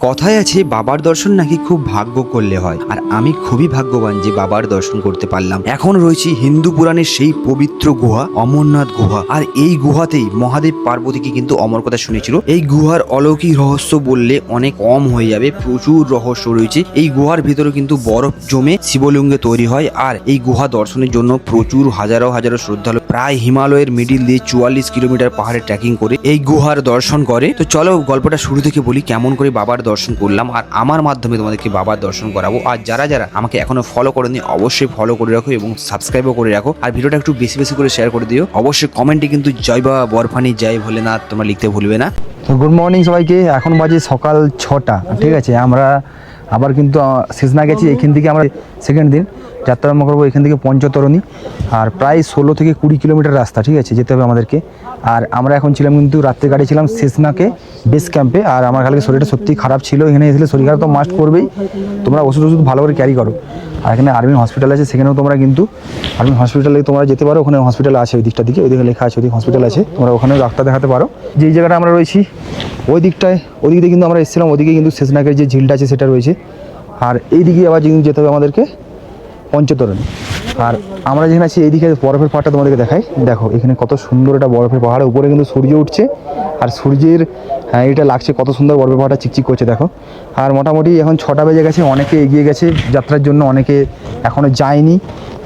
কথায় আছে বাবার দর্শন নাকি খুব ভাগ্য করলে হয়, আর আমি খুবই ভাগ্যবান যে বাবার দর্শন করতে পারলাম। এখন রয়েছি হিন্দু পুরাণের সেই পবিত্র গুহা অমরনাথ গুহা, আর এই গুহাতেই মহাদেব পার্বতীকে কিন্তু অমর কথা শুনেছিল। এই গুহার অলৌকিক রহস্য বললে অনেক কম হয়ে যাবে, প্রচুর রহস্য রয়েছে। এই গুহার ভিতরে কিন্তু বরফ জমে শিবলিঙ্গে তৈরি হয়, আর এই গুহা দর্শনের জন্য প্রচুর হাজারো হাজারো শ্রদ্ধালু প্রায় হিমালয়ের মিডিল দিয়ে 44 কিলোমিটার পাহাড়ে ট্রেকিং করে এই গুহার দর্শন করে। তো চলো গল্পটা শুরু থেকে বলি, কেমন করে বাবার দর্শন করলাম আর আমার মাধ্যমে তোমাদেরকে বাবার দর্শন করাবো। আর যারা যারা আমাকে এখনো ফলো করেনি অবশ্যই ফলো করে রাখো এবং সাবস্ক্রাইবও করে রাখো, আর ভিডিওটা একটু বেশি বেশি করে শেয়ার করে দিও। অবশ্যই কমেন্টে কিন্তু জয় বাবা বরফানি জয় ভোলেনাথ তোমরা লিখতে ভুলবে না। তো গুড মর্নিং সবাইকে। এখন বাজে সকাল 6টা, ঠিক আছে। আমরা আবার কিন্তু শেষনা গেছি। এখান থেকে আমরা সেকেন্ড দিন যাত্রা আরম্ভ করবো এখান থেকে পঞ্চতরণী, আর প্রায় 16 থেকে 20 কিলোমিটার রাস্তা, ঠিক আছে, যেতে হবে আমাদেরকে। আর আমরা এখন ছিলাম কিন্তু রাত্রে গাড়ি ছিলাম শেষনাকে বেস ক্যাম্পে। আর আমার কালকে শরীরটা সত্যি খারাপ ছিল, এখানে এসে শরীর খারাপ তো মাস্ট করবেই। তোমরা ওষুধ ভালো করে ক্যারি করো। আর এখানে আর্মি হসপিটাল আছে, সেখানেও তোমরা কিন্তু আর্মি হসপিটালে তোমরা যেতে পারো। ওখানে হসপিটাল আছে ওই দিকটা দিকে, ওইদিকে লেখা আছে ওইদিকে হসপিটাল আছে, তোমরা ওখানেও ডাক্তার দেখাতে পারো। যেই জায়গাটা আমরা রয়েছি ওই দিকটায়, ওই দিক দিয়ে কিন্তু আমরা এসেছিলাম, ওদিকে কিন্তু শেষনাগের যে ঝিলটা আছে সেটা রয়েছে। আর এই দিকে আবার যেতে হবে আমাদেরকে পঞ্চতরণী। আর আমরা যেখানে আছি এইদিকে বরফের পাহাড়টা তোমাদেরকে দেখাই। দেখো এখানে কত সুন্দর একটা বরফের পাহাড়ের উপরে কিন্তু সূর্য উঠছে, আর সূর্যের এটা লাগছে কত সুন্দর, বরফের পাহাড়টা চিকচিক করছে দেখো। আর মোটামুটি এখন 6টা বেজে গেছে, অনেকে এগিয়ে গেছে যাত্রার জন্য, অনেকে এখনও যায়নি,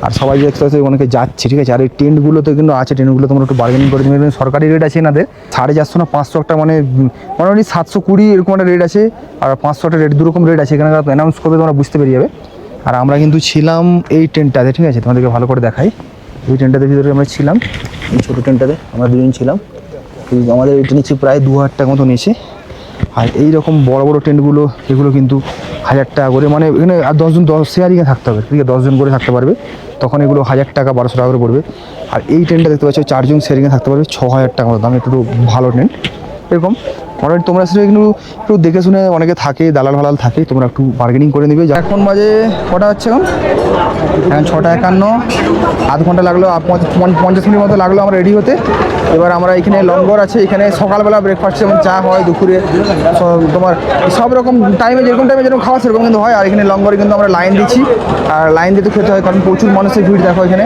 আর সবাই দেখতে পাচ্ছে অনেকে যাচ্ছে, ঠিক আছে। আর এই টেন্টগুলো তো কিন্তু আছে, টেন্টগুলো তোমরা একটু বার্গেনিং করে দেবে। সরকারি রেট আছে এনাদের 450 না 500 একটা, মানে মোটামুটি 720 এরকম একটা রেট আছে, আর 500 একটা রেট, দুরকম রেট আছে। এখানে অ্যানাউন্স করবে, তোমরা বুঝতে পেরে যাবে। আর আমরা কিন্তু ছিলাম এই টেন্টটাতে, ঠিক আছে, তোমাদেরকে ভালো করে দেখাই। এই টেন্টটাতে ভিতরে আমরা ছিলাম, এই ছোটো টেন্টটাতে আমরা দুজন ছিলাম। আমাদের এটা নিচ্ছে প্রায় 2000 টাকা মতো নিয়েছে। আর এই রকম বড় বড় টেন্টগুলো এগুলো কিন্তু 1000 টাকা করে, মানে এখানে আর 10 জন 10 শেয়ারিংয়ে থাকতে হবে, ঠিক আছে, 10 জন করে থাকতে পারবে, তখন এগুলো 1000 টাকা 1200 টাকা করে পড়বে। আর এই টেন্টটা দেখতে পাচ্ছ 4 জন শেয়ারিংয়ে থাকতে পারবে, 6000 টাকা মতো দাম, একটু ভালো টেন্ট এরকম। মোটামুটি তোমরা সেটা কিন্তু একটু দেখে শুনে, অনেকে থাকে দালাল ফালাল থাকে, তোমরা একটু বার্গেনিং করে নেবে। এখন বাজে কটা হচ্ছে, এখন 6:51, আধ ঘন্টা লাগলো, 50 মিনিট মতো লাগলো আমরা রেডি হতে। এবার আমরা এখানে লঙ্গর আছে, এখানে সকালবেলা ব্রেকফাস্ট যেমন চা হয়, দুপুরে তোমার সব রকম টাইমে যেরকম খাওয়া সেরকম কিন্তু হয়। আর এখানে লঙ্গরে কিন্তু আমরা লাইন দিচ্ছি, আর লাইন দিতে খেতে হয়, কারণ প্রচুর মানুষের ভিড় দেখো। এখানে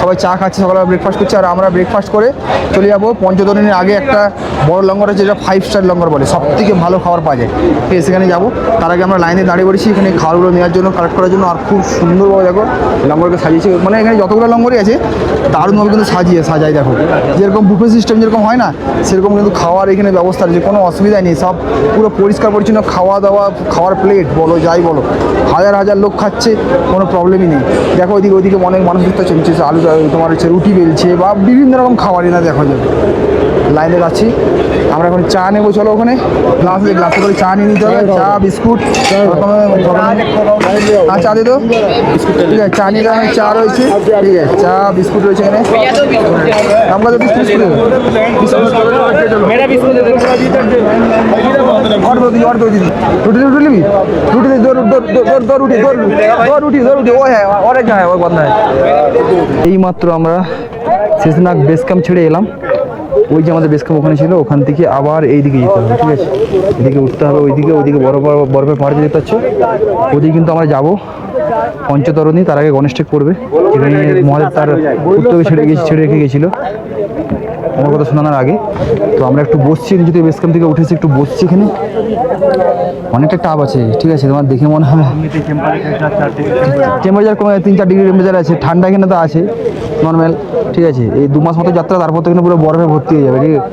সবাই চা খাচ্ছে, সকালবেলা ব্রেকফাস্ট করছে, আর আমরা ব্রেকফাস্ট করে চলে যাবো পঞ্চতরণীর আগে একটা বড় লঙ্গর আছে, যেটা 5 স্টার লঙ্গর বলে, সব থেকে ভালো খাবার পাওয়া যায়, ঠিক আছে, সেখানে যাবো। তার আগে আমরা লাইনে দাঁড়িয়ে পড়েছি এখানে খাবারগুলো নেওয়ার জন্য, কালেক্ট করার জন্য। আর খুব সুন্দরভাবে দেখো লঙ্গরকে সাজিয়েছে, মানে এখানে যতগুলো লঙ্গরই আছে দারুণভাবে কিন্তু সাজায় দেখো, যেরকম বুফে সিস্টেম যেরকম হয় না, সেরকম কিন্তু খাওয়ার এখানে ব্যবস্থা আছে, কোনো অসুবিধা নেই, সব পুরো পরিষ্কার পরিচ্ছন্ন, খাওয়া দাওয়া, খাওয়ার প্লেট বলো যাই বলো, হাজার হাজার লোক খাচ্ছে, কোনো প্রবলেমই নেই। দেখো ওইদিকে অনেক মানুষ দেখতে চলছে, আলু তোমার হচ্ছে রুটি বেলছে বা বিভিন্ন রকম খাবার এনে দেখা যাবে। লাইনে যাচ্ছি আমরা, এখন চা নেবো, চলো ওখানে গ্লাসে করে চা নিয়ে নিতে হবে, চা বিস্কুট চা দিয়ে দাও, ঠিক আছে, চা নিয়ে চা রয়েছে, ঠিক আছে, চা বিস্কুট রয়েছে এখানে। আমরা তো বিস্কুট এইমাত্র আমরা শেষনাগ বেস ক্যাম্প ছেড়ে এলাম। ওই যে আমাদের বেস ক্যাম্প ওখানে ছিল, ওখান থেকে আবার এইদিকে যেতে হবে, ঠিক আছে, এদিকে উঠতে হবে, ওইদিকে বরফের পাহাড়ে যেতে পারছো, ওদিকে কিন্তু আমরা যাবো পঞ্চতরণী। তার আগে গণেশ টেক পড়বে, এখানে মহাদেব তার উত্তরকে ছেড়ে রেখে গেছিলো আমার কথা শোনানোর আগে। তো আমরা একটু বসছি, যদি বেস ক্যাম্প থেকে উঠেছি একটু বসছি, এখানে অনেকটা টাপ আছে, ঠিক আছে, তোমার দেখে মনে হয় টেম্পারেচার কমে 3-4 ডিগ্রি টেম্পারেচার আছে, ঠান্ডা এখানে তো আছে নর্মাল, ঠিক আছে। এই 2 মাস মতো যাত্রা, তারপর তো এখানে পুরো বরফে ভর্তি হয়ে যাবে, ঠিক আছে।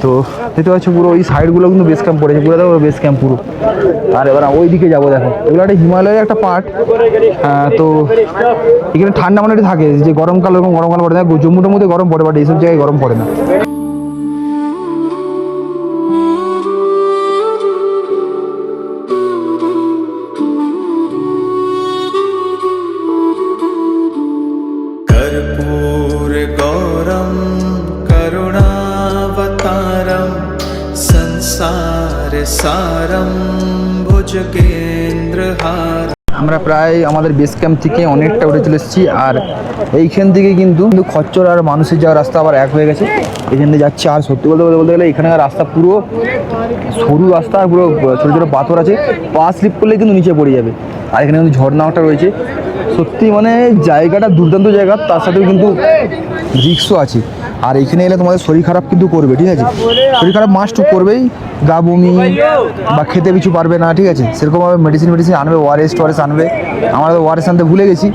তো দেখতে পাচ্ছ পুরো ওই সাইডগুলো কিন্তু বেস ক্যাম্প পড়েছে, পুরো দেখো বেস ক্যাম্প পুরো। আর এবার ওই দিকে যাবো, দেখো এগুলো একটা হিমালয়ের একটা পার্ট। তো এখানে ঠান্ডা মানে থাকে, যে গরমকাল এরকম গরমকাল পড়ে না, জম্মুটার মধ্যে গরম পড়ে, বাট এইসব জায়গায় গরম পড়ে না। संसार सारं भुजगेन्द्रहार। আমরা প্রায় আমাদের বেস ক্যাম্প থেকে অনেকটা উঠে চলে এসেছি। আর এইখান থেকে কিন্তু খচ্চর আর মানুষের যাওয়ার রাস্তা আবার এক হয়ে গেছে, এখান থেকে যাচ্ছে। আর সত্যি বলতে গেলে এখানকার রাস্তা পুরো সরু রাস্তা, আর পুরো ছোটো ছোটো পাথর আছে, পা স্লিপ করলে কিন্তু নিচে পড়ে যাবে। আর এখানে কিন্তু ঝর্ণাটা রয়েছে, সত্যি মানে জায়গাটা দুর্দান্ত জায়গা, তার সাথেও কিন্তু রিক্সও আছে। আর এখানে এলে তোমাদের শরীর খারাপ কিন্তু করবে, ঠিক আছে, শরীর খারাপ মাস্ট করবেই, গা বমি বা খেতে কিছু পারবে না, ঠিক আছে। সেরকমভাবে মেডিসিন আনবে, ওআরএস আনবে। আমরা তো ওআরএস আনতে ভুলে গেছি,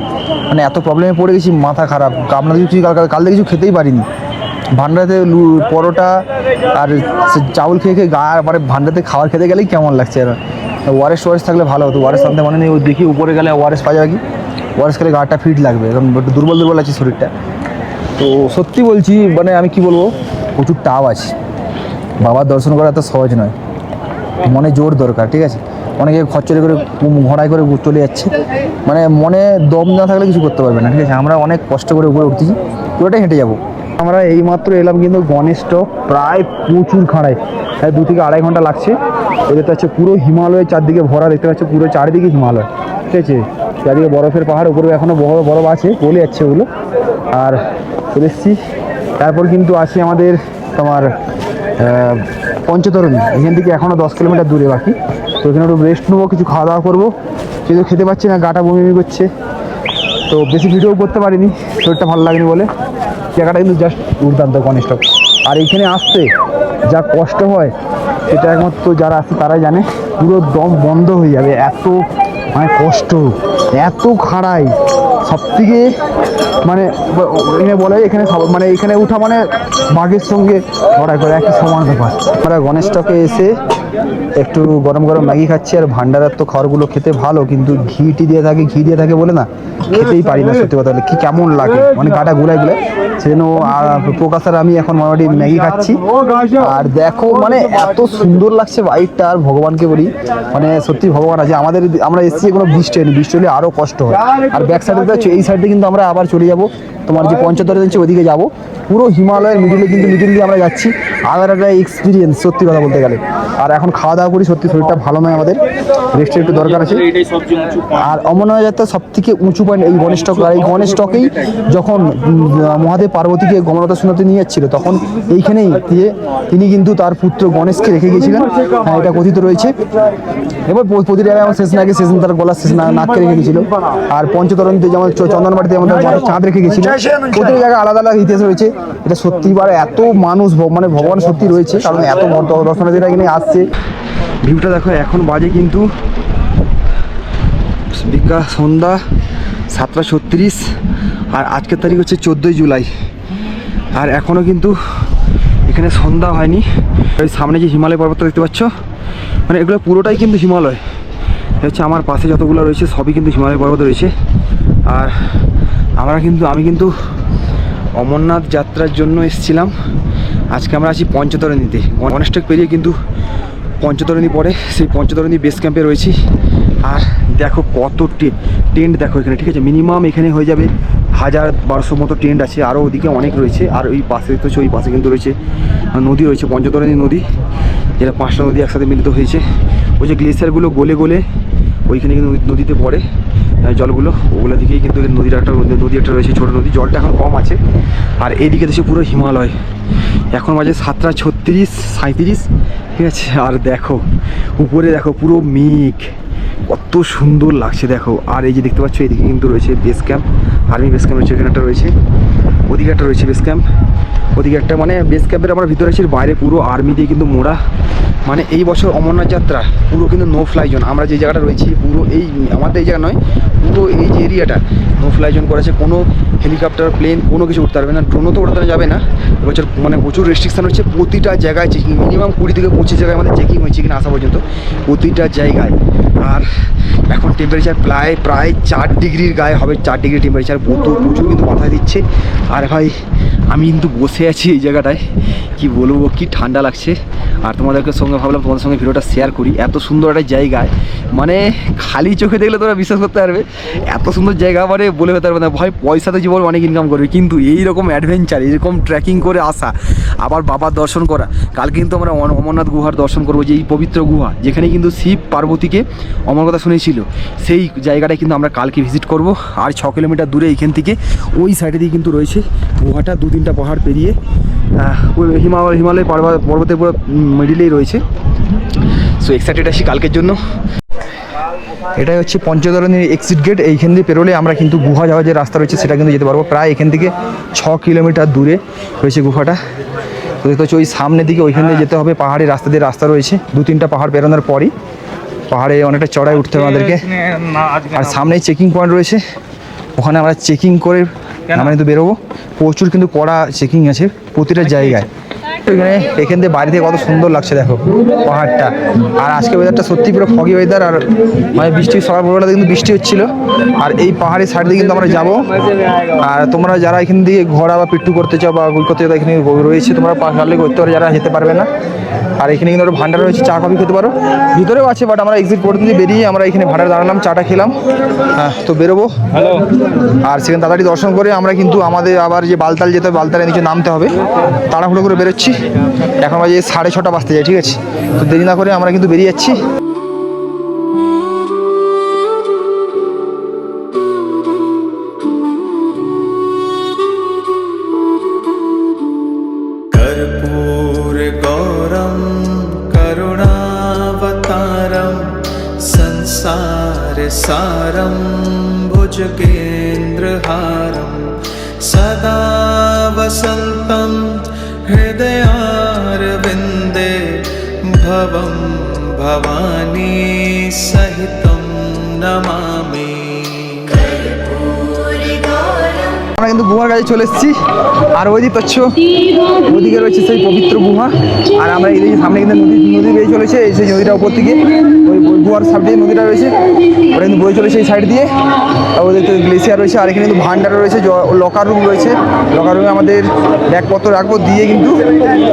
মানে এত প্রবলেমে পড়ে গেছি, মাথা খারাপ। আপনাদের কিছু কাল থেকে কিছু খেতেই পারিনি। ভান্ডারাতে পরোটা আর চাউল খেয়ে গা, মানে ভান্ডারাতে খাবার খেতে গেলেই কেমন লাগছে। আর ওআরএস থাকলে ভালো হতো, ওআরএস আনতে মানে নেই। দেখি উপরে গেলে ওআরএস পাওয়া যাবে কি, ওআরএস খেলে গাটা ফিট লাগবে, কারণ একটু দুর্বল আছে শরীরটা। তো সত্যি বলছি, মানে আমি কি বলবো, প্রচুর টাও আছে। বাবার দর্শন করা এত সহজ নয়, মনে জোর দরকার, ঠিক আছে। অনেকে খরচরে করে ঘোড়ায় করে চলে যাচ্ছে, মানে মনে দম না থাকলে কিছু করতে পারবে না, ঠিক আছে। আমরা অনেক কষ্ট করে উপরে উঠতেছি, পুরোটাই হেঁটে যাবো। আমরা এইমাত্র এলাম কিন্তু গণেশ টপ, প্রায় প্রচুর খাড়ায়, প্রায় 2 থেকে আড়াই ঘন্টা লাগছে। দেখতে পাচ্ছে পুরো হিমালয়ের চারদিকে ভরা, দেখতে পাচ্ছে পুরো চারিদিকে হিমালয়, ঠিক আছে। চারদিকে বরফের পাহাড়, উপরে এখনও বরফ আছে, গলে যাচ্ছে ওগুলো। আর চলে এসেছি, তারপর কিন্তু আসি আমাদের তোমার পঞ্চতরণী, এখান থেকে এখনও 10 কিলোমিটার দূরে বাকি। তো এখানে একটু রেস্ট নেবো, কিছু খাওয়া দাওয়া করবো, কিন্তু খেতে পাচ্ছি না, গাটা বমি করছে। তো বেশি ভিডিও করতে পারিনি, শরীরটা ভালো লাগেনি বলে। জায়গাটা কিন্তু জাস্ট দুর্দান্ত গণেশ টপ। আর এইখানে আসতে যা কষ্ট হয় সেটা একমাত্র যারা আসছে তারাই জানে, পুরো দম বন্ধ হয়ে যাবে, এত মানে কষ্ট, এত খাড়াই। সবথেকে মানে এখানে বলে এখানে মানে এখানে উঠা মানে বাঘের সঙ্গে লড়াই করে, একই সমান ব্যাপার। আমরা গণেশ টপে এসে একটু গরম গরম ম্যাগি খাচ্ছি। আর ভান্ডারার তো খাবারগুলো খেতে ভালো, কিন্তু ঘি দিয়ে থাকে বলে না খেতেই পারি না, সত্যি কথা বলে কি কেমন লাগে, মানে গাটা গুলাই সেজন্য প্রকাশ আর আমি এখন মোটামুটি ম্যাগি খাচ্ছি। আর দেখো মানে এত সুন্দর লাগছে বাইকটা, আর ভগবানকে বলি মানে সত্যি ভগবান আছে আমাদের। আমরা এসেছি কোনো বৃষ্টি হয়নি, বৃষ্টি হলে আরও কষ্ট হয়। আর ব্যাক সাইডে এই সাইডে কিন্তু আমরা আবার চলে যাব, তোমার যে পঞ্চতরে যাচ্ছে ওদিকে যাব, পুরো হিমালয়ের মিডিলে কিন্তু আমরা যাচ্ছি। আলাদা একটা এক্সপিরিয়েন্স সত্যি কথা বলতে গেলে। আর এখন খাওয়া দাওয়া করি, সত্যি শরীরটা ভালো নয়, আমাদের রেস্টের একটু দরকার আছে। আর অমরনাথ যাত্রা সব থেকে উঁচু পয়েন্ট এই গণেশ টক। আর এই গণেশ টকেই যখন মহাদেব পার্বতীকে গমনতা শোনাতে নিয়ে যাচ্ছিল, তখন এইখানেই তিনি কিন্তু তার পুত্র গণেশকে রেখে গিয়েছিলেন, হ্যাঁ এটা কথিত রয়েছে। এবার প্রতিটা আমার শেষ নাকি শেষ তার গলার শেষ নাককে রেখে গেছিল। আর পঞ্চতরণীতে যেমন চন্দনবাড়িতে আমাদের চাঁদ রেখে গেছিল, প্রতিটা জায়গায় আলাদা আলাদা ইতিহাস রয়েছে। এটা সত্যিবার এত মানুষ মানে ভগবান সত্যি রয়েছে, কারণ এত দর্শনার্থীরা এখানে আসছে। ভিউটা দেখো, এখন বাজে কিন্তু বিকাল সন্ধ্যা 7:36, আর আজকের তারিখ হচ্ছে 14ই জুলাই। আর এখনও কিন্তু এখানে সন্ধ্যা হয়নি। ওই সামনে যে হিমালয় পর্বতটা দেখতে পাচ্ছ, মানে এগুলো পুরোটাই কিন্তু হিমালয়। হচ্ছে আমার পাশে যতগুলো রয়েছে সবই কিন্তু হিমালয় পর্বত রয়েছে। আর আমি কিন্তু অমরনাথ যাত্রার জন্য এসেছিলাম। আজকে আমরা আছি পঞ্চতরণীতে, গণেশ টক পেরিয়ে কিন্তু পঞ্চতরণী পড়ে, সেই পঞ্চতরণী বেস ক্যাম্পে রয়েছি। আর দেখো কত টেন্ট দেখো এখানে, ঠিক আছে। মিনিমাম এখানে হয়ে যাবে 1000-1200 মতো টেন্ট আছে, আরও ওদিকে অনেক রয়েছে। আর ওই পাশে দেখতে হচ্ছে, ওই পাশে কিন্তু রয়েছে নদী রয়েছে, পঞ্চতরণী নদী, যেটা 5টা নদী একসাথে মিলিত হয়েছে। ওই যে গ্লেসিয়ারগুলো গলে ওইখানে কিন্তু নদীতে পড়ে জলগুলো, ওগুলো দিকেই কিন্তু নদী একটা রয়েছে, ছোটো নদী, জলটা এখন কম আছে। আর এইদিকে দেশে পুরো হিমালয়। এখন বাজে 7:36-37, ঠিক আছে। আর দেখো উপরে দেখো পুরো মেঘ, কত সুন্দর লাগছে দেখো। আর এই যে দেখতে পাচ্ছ এইদিকে কিন্তু রয়েছে base camp, army base camp রয়েছে, এখানে একটা রয়েছে, ওদিকে একটা রয়েছে বেস ক্যাম্প, ওদিকে একটা, মানে বেস ক্যাম্পের আমরা ভিতরে আছি, বাইরে পুরো আর্মি দিয়ে কিন্তু মোড়া। মানে এই বছর অমরনাথ যাত্রা পুরো কিন্তু নো ফ্লাই জোন। আমরা যে জায়গাটা রয়েছি পুরো এই আমাদের এই জায়গা নয়, পুরো এই যে এরিয়াটা নো ফ্লাই জোন করেছে। কোনো হেলিকপ্টার প্লেন কোনো কিছু উঠতে পারবে না, ড্রোনও তো উঠতে যাবে না এবছর। মানে প্রচুর রেস্ট্রিকশান হচ্ছে, প্রতিটা জায়গায় চেকিং, মিনিমাম 20 থেকে 25 জায়গায় আমাদের চেকিং হয়েছে কিনা আসা পর্যন্ত, প্রতিটা জায়গায়। আর এখন টেম্পারেচার প্রায় 4 ডিগ্রির গায়ে হবে, 4 ডিগ্রি টেম্পারেচার, প্রচুর কিন্তু মাথায় দিচ্ছে। আর ভাই আমি কিন্তু বসে আছি এই জায়গাটায়, কি বলবো, কি ঠান্ডা লাগছে। আর তোমাদেরকে সঙ্গে ভাবলাম তোমাদের সঙ্গে ভিডিওটা শেয়ার করি, এত সুন্দর একটা জায়গায় মানে খালি চোখে দেখলে তোরা বিশ্বাস করতে পারবে, এত সুন্দর জায়গা মানে বলে হতে পারবে না ভাই। পয়সাতে জীবন অনেক ইনকাম করবে, কিন্তু এইরকম অ্যাডভেঞ্চার, এরকম ট্রেকিং করে আসা, আবার বাবার দর্শন করা। কাল কিন্তু আমরা অমরনাথ গুহার দর্শন করবো, যে এই পবিত্র গুহা যেখানে কিন্তু শিব পার্বতীকে অমর কথা শুনেছিল, সেই জায়গাটায় কিন্তু আমরা কালকে ভিজিট করব। আর 6 কিলোমিটার দূরে এইখান থেকে ওই সাইডে দিয়ে কিন্তু রয়েছে গুহাটা, 2-3টা পাহাড় পেরিয়ে ওই হিমালয় পর্বতের পুরো মিডিলেই রয়েছে। সো এক্সাইটেড আছি কালকের জন্য। এটাই হচ্ছে পঞ্চতরণীর এক্সিট গেট। এইখান দিয়ে পেরোলে আমরা কিন্তু গুহা যাওয়ার যে রাস্তা রয়েছে সেটা কিন্তু যেতে পারবো। প্রায় এখান থেকে 6 কিলোমিটার দূরে রয়েছে গুহাটা। তো দেখতে হচ্ছে ওই সামনের দিকে ওইখান দিয়ে যেতে হবে, পাহাড়ি রাস্তা দিয়ে রাস্তা রয়েছে। 2-3টা পাহাড় পেরোনোর পরই পাহাড়ে অনেকটা চড়াই উঠতে হবে আমাদেরকে। আর সামনেই চেকিং পয়েন্ট রয়েছে, ওখানে আমরা চেকিং করে আমরা কিন্তু বেরোবো। প্রচুর কিন্তু কড়া চেকিং আছে প্রতিটা জায়গায়। এখানে এখান থেকে বাইরে থেকে কত সুন্দর লাগছে দেখো পাহাড়টা। আর আজকে ওয়েদারটা সত্যি পুরো ফগি ওয়েদার, আর মানে বৃষ্টি সকাল ভোরবেলাতে কিন্তু বৃষ্টি হচ্ছিল। আর এই পাহাড়ি সাইড দিয়ে কিন্তু আমরা যাবো। আর তোমরা যারা এখান দিয়ে ঘোরা বা পিট্টু করতে চাও বা গুল করতে চাও, এখানে রয়েছে, তোমরা পাহাড়ে করতে পারো যারা যেতে পারবে না। আর এখানে কিন্তু একটা ভান্ডার রয়েছে, চা কফি খেতে পারো, ভিতরেও আছে। বাট আমরা এক্সিট পয়েন্ট দিয়ে বেরিয়ে আমরা এখানে ভাড়া দাঁড়ালাম, চাটা খেলাম। হ্যাঁ, তো বেরোবো। আর সেখানে তাড়াতাড়ি দর্শন করে আমরা কিন্তু আমাদের আবার যে বালতাল যেতে হবে, বালতালের নিচে নামতে হবে। তাড়াহুড়ো করে বেরোচ্ছি, এখন বাজে 6:30 বাজতে যায়, ঠিক আছে? তো দেরি না করে আমরা কিন্তু বেরিয়ে যাচ্ছি। कर्पूरगौरं करुणावतारं संसारसारं भुजगेन्द्रहारं सदा वसन्तं हृदयारविन्दे भवं भवानी सहितं नमामि। আমরা কিন্তু গুহার কাছে চলে এসেছি। আর ওই দিক পাচ্ছ, ওদিকে রয়েছে সেই পবিত্র গুহা। আর আমরা এইদিকে সামনে কিন্তু নদী বেয়ে চলেছে, এই সেই নদীটা উপর থেকে ওই গুহার সাইড দিয়ে নদীটা রয়েছে, ওটা কিন্তু বয়ে চলেছে এই সাইড দিয়ে। আর ওদের গ্লেসিয়ার রয়েছে, আর এখানে কিন্তু ভান্ডার রয়েছে, লকার রুম রয়েছে। লকার রুমে আমাদের ব্যাগপত্র রাখবো, দিয়ে কিন্তু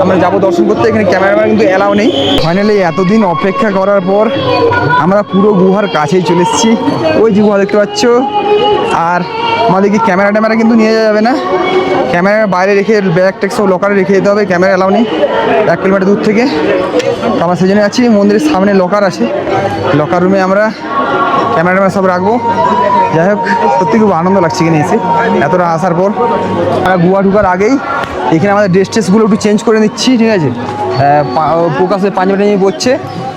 আমরা যাবো দর্শন করতে। এখানে ক্যামেরাম্যান কিন্তু অ্যালাউ নেই। ফাইনালি এতদিন অপেক্ষা করার পর আমরা পুরো গুহার কাছেই চলে এসেছি। ওই যে গুহা দেখতে পাচ্ছ। আর আমাদেরকে ক্যামেরা ট্যামেরা কিন্তু নিয়ে যাবে না, ক্যামেরা বাইরে রেখে ব্যাগ ট্যাগ সব লকারে রেখে যেতে হবে, ক্যামেরা অ্যালাউ নেই 1 কিলোমিটার দূর থেকে। তো আমরা সেই জন্য আছি, মন্দিরের সামনে লকার আছে, লকার রুমে আমরা ক্যামেরা ট্যামেরা সব রাখবো। যাই হোক, সত্যি খুব আনন্দ লাগছে এখানে এসে এতটা আসার পর। আমরা গুহা ঢুকার আগেই এখানে আমাদের ড্রেস ট্রেসগুলো একটু চেঞ্জ করে নিচ্ছি, ঠিক আছে? প্রকাশে পাঞ্জাবি নিয়ে পড়ছে,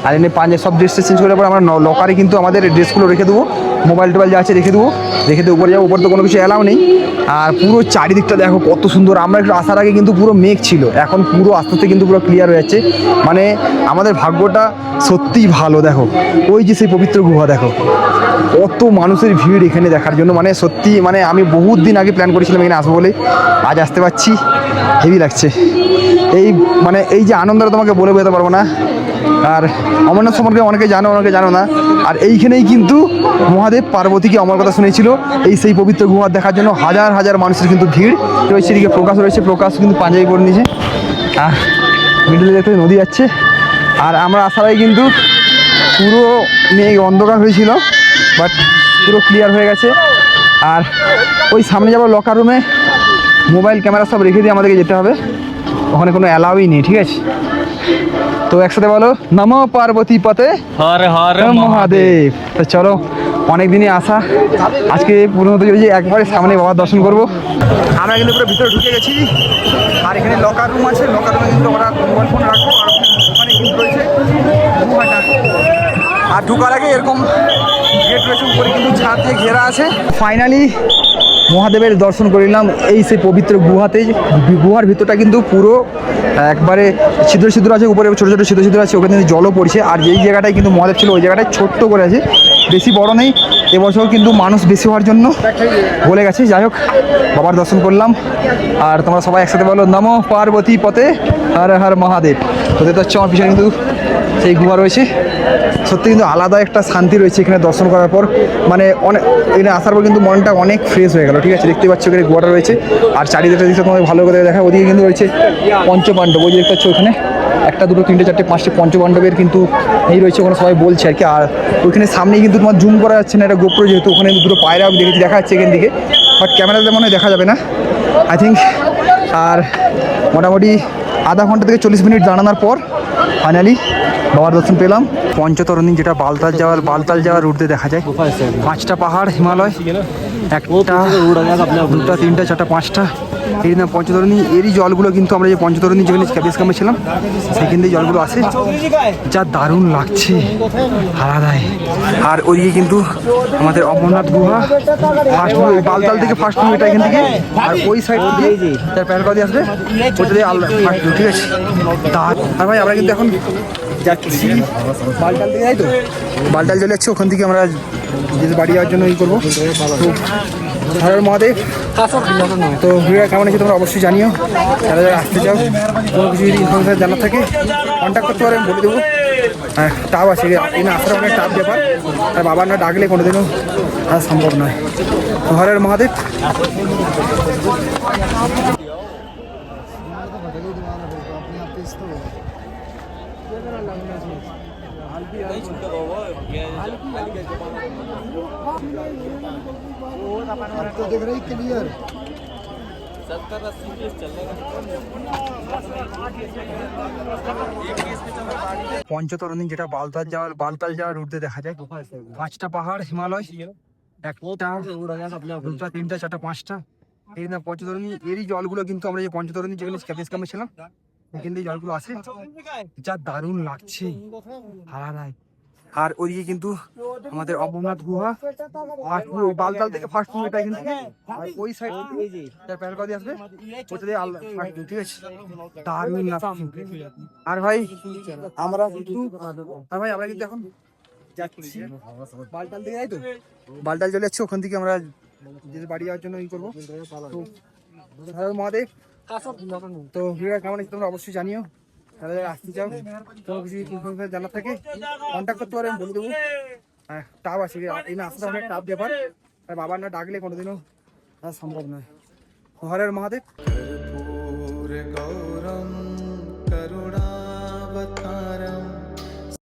আর এনে সব ড্রেস চেঞ্জ করার পর আমরা লকারে কিন্তু আমাদের ড্রেসগুলো রেখে দেবো, মোবাইল টোবাইল যা আছে রেখে দেবো, রেখে দিয়ে উপরে যাবো। উপর তো কোনো কিছু অ্যালাউ নেই। আর পুরো চারিদিকটা দেখো কত সুন্দর। আমরা একটু আসার আগে কিন্তু পুরো মেঘ ছিল, এখন পুরো আস্তে আস্তে কিন্তু পুরো ক্লিয়ার হয়ে যাচ্ছে। মানে আমাদের ভাগ্যটা সত্যিই ভালো। দেখো ওই যে সেই পবিত্র গুহা, দেখো কত মানুষের ভিড় এখানে দেখার জন্য। মানে সত্যি, মানে আমি বহুত দিন আগে প্ল্যান করেছিলাম এখানে আসবো বলে, আজ আসতে পারছি, হেভি লাগছে। এই মানে এই যে আনন্দটা তোমাকে বলে বোঝাতে পারবো না। আর অমরনাথ সম্পর্কে অনেকে জানো, অনেকে জানো না। আর এইখানেই কিন্তু মহাদেব পার্বতীকে অমর কথা শুনেছিল। এই সেই পবিত্র গুহা দেখার জন্য হাজার হাজার মানুষের কিন্তু ভিড় রয়েছে। এদিকে প্রকাশ রয়েছে, প্রকাশ কিন্তু পাঞ্জাবি পরে নিয়েছে। আর মিডিলে দেখতে নদী যাচ্ছে। আর আমরা আসার আগে কিন্তু পুরো মেঘ অন্ধকার হয়েছিল, বাট পুরো ক্লিয়ার হয়ে গেছে। আর ওই সামনে যাবো লকার রুমে, মোবাইল ক্যামেরা সব রেখে দিয়ে আমাদেরকে যেতে হবে, ওখানে কোনো অ্যালাউই নেই, ঠিক আছে? তো একসাথে বলো নমো পার্বতী পতে হর হর মহাদেব। তো চলো, অনেক দিনই আসা, আজকে পূর্ণ হতে চলেছি। একবারে সামনে বাবার দর্শন করব। আমরা কিন্তু পুরো ভিতরে ঢুকে গেছি। আর এখানে লকার রুম আছে, লকার রুমে কিন্তু ওরা মোবাইল ফোন রাখবো। আর ওখানে কিন্তু রয়েছে গুহাটা। আর ঢুকার আগে এরকম গেট রয়েছে, উপরে কিন্তু ছাদ দিয়ে ঘেরা আছে। ফাইনালি মহাদেবের দর্শন করে নিলাম এই সেই পবিত্র গুহাতে। গুহার ভিতরটা কিন্তু পুরো একবারে ছিদ্র ছিদ্র আছে, উপরে ছোটো ছোটো ছিদ্র ছিদ্র আছে, ওখানে কিন্তু জলও পড়ছে। আর যেই জায়গাটায় কিন্তু মহাদেব ছিল ওই জায়গাটায় ছোট্ট করে আছে, বেশি বড় নেই। এবছর কিন্তু মানুষ বেশি হওয়ার জন্য বলে গেছে। যাই হোক, বাবার দর্শন করলাম। আর তোমরা সবাই একসাথে বলো নমো পার্বতী পতে হর হর মহাদেব। তো দেখতে হচ্ছে আমার পিছনে কিন্তু সেই গুহা রয়েছে। সত্যি কিন্তু আলাদা একটা শান্তি রয়েছে এখানে দর্শন করার পর। মানে অনেক এখানে আসার পর কিন্তু মনটা অনেক ফ্রেশ হয়ে গেল, ঠিক আছে? দেখতে পাচ্ছ এখানে গুহাটা রয়েছে। আর চারিদিকটা দিকে তোমাদের ভালো করে দেখা, ওদিকে কিন্তু রয়েছে পঞ্চপাণ্ডব, ওই যে দেখতে পাচ্ছ ওখানে একটা দুটো তিনটে চারটে পাঁচটে পঞ্চপাণ্ডবের কিন্তু এই রয়েছে, ওখানে সবাই বলছে আর কি। আর ওইখানে সামনেই কিন্তু তোমার জুম করা যাচ্ছে না, এটা গোপ্রো যেহেতু, ওখানে দুটো পায়রা আমি দেখেছি, দেখা যাচ্ছে এখান দিকে, বাট ক্যামেরাতে মনে হয় দেখা যাবে না আই থিঙ্ক। আর মোটামুটি আধা ঘন্টা থেকে 40 মিনিট দাঁড়ানোর পর ফাইনালি বাবার দর্শন পেলাম। পঞ্চতরণী, যেটা বালতাল যাওয়ার রুট দিয়ে দেখা যায়। 5টা পাহাড়, হিমালয়, একটা দুটা তিনটা চারটা পাঁচটা, এই নাম পঞ্চতরণী। এরই জলগুলো কিন্তু আমরা যে পঞ্চতরণী যেখানে বেস ক্যাম্পে ছিলাম সেখান দিয়ে জলগুলো আসে, যা দারুণ লাগছে, আলাদাই। আর ওইদিকে কিন্তু আমাদের অমরনাথ গুহা, ফার্স্ট বালতাল থেকে ফার্স্ট ভিউ এটা এখান থেকে, আর ওই সাইড দিয়ে তার প্যারকা দিয়ে আসবে, ওইটা দিয়ে আলাদা ফার্স্ট ভিউ, ঠিক আছে। আর ভাই আমরা কিন্তু এখন যাচ্ছি বালতাল থেকে, তাই তো বালতাল চলে যাচ্ছি, ওখান থেকে আমরা যে বাড়ি যাওয়ার জন্য ই করবো। তো হর মহাদেব। তো ভিডিওটা কেমন আছে তোমরা অবশ্যই জানিও, যারা যারা আসতে চাও, কোনো কিছু যদি ইনফরমেশন জানার থাকে কন্ট্যাক্ট করতে পারে, আমি বলে দেবো। হ্যাঁ, টাপ আছে, এখানে আসার অনেক টাপ ব্যাপার, আর বাবার না ডাকলে কোনোদিনও আসা সম্ভব নয়। তো হরের মহাদেব। পঞ্চতরণী, যেটা বালতাল যাওয়ার রুট দিয়ে দেখা যায়। 5টা পাহাড়, হিমালয়, একটা দুটা তিনটা চারটা পাঁচটা, এই না পঞ্চতরণী। এরই জলগুলো কিন্তু আমরা যে পঞ্চতরণী যেখানে বেস ক্যাম্পে ছিলাম সেখান দিয়ে জলগুলো আসে, যা দারুণ লাগছে, আলাদাই। আর ওইদিকে কিন্তু আমাদের অমরনাথ গুহা, বালতাল থেকে ফার্স্ট ভিউ এটা কিন্তু, আর ওই সাইড তার প্যারকা দিয়ে আসবে, ওইটা দিয়ে আলাদা ফার্স্ট ভিউ, ঠিক আছে। দারুণ লাগছে। আর ভাই আমরা কিন্তু এখন যাচ্ছি বালতাল থেকে, তাই তো বালতাল চলে যাচ্ছে, ওখান থেকে আমরা যে বাড়ি যাওয়ার জন্য ই করবো। তো মহাদেব। তো ভিডিওটা কেমন আছে তোমরা অবশ্যই জানিও, যারা যারা আসতে চাও, কোনো কিছু ইনফরমেশন জানার থাকে কন্ট্যাক্ট করতে পারে, আমি বলে দেবো। হ্যাঁ, টাপ আছে, এই না আসতে অনেক টাপ ব্যাপার, আর বাবার না ডাকলে কোনোদিনও আসা সম্ভব নয়। হরের মহাদেব। कर्पूर गौरम करुणा